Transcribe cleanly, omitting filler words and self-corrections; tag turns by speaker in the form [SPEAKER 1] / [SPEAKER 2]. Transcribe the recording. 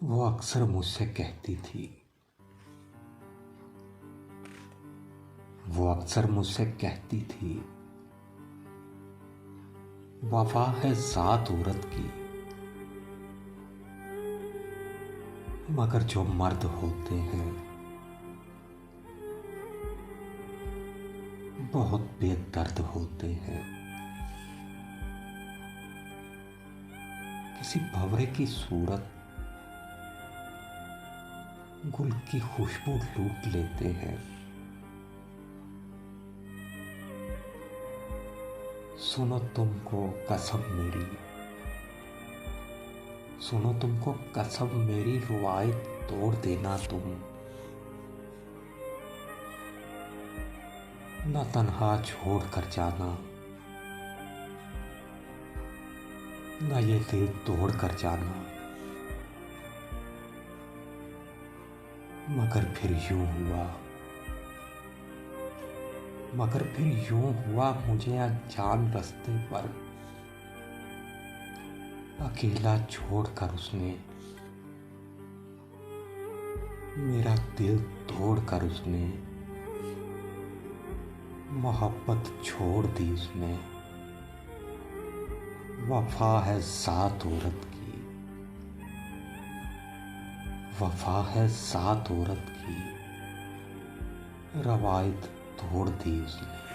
[SPEAKER 1] वो अक्सर मुझसे कहती थी, वफा है ज़ात औरत की, मगर जो मर्द होते हैं बहुत बेदर्द होते हैं। किसी भंवरे की सूरत गुल की खुशबू लूट लेते हैं। सुनो तुमको कसम मेरी रुआयत तोड़ देना तुम, न तन्हा छोड़ कर जाना, न ये दिल तोड़ कर जाना। मगर फिर यूं हुआ मुझे अनजान रास्ते पर अकेला छोड़कर उसने मेरा दिल तोड़कर उसने मोहब्बत छोड़ दी उसने। वफा है ज़ात औरत की, वफा है ज़ात औरत की, रवायत तोड़ दी उसने।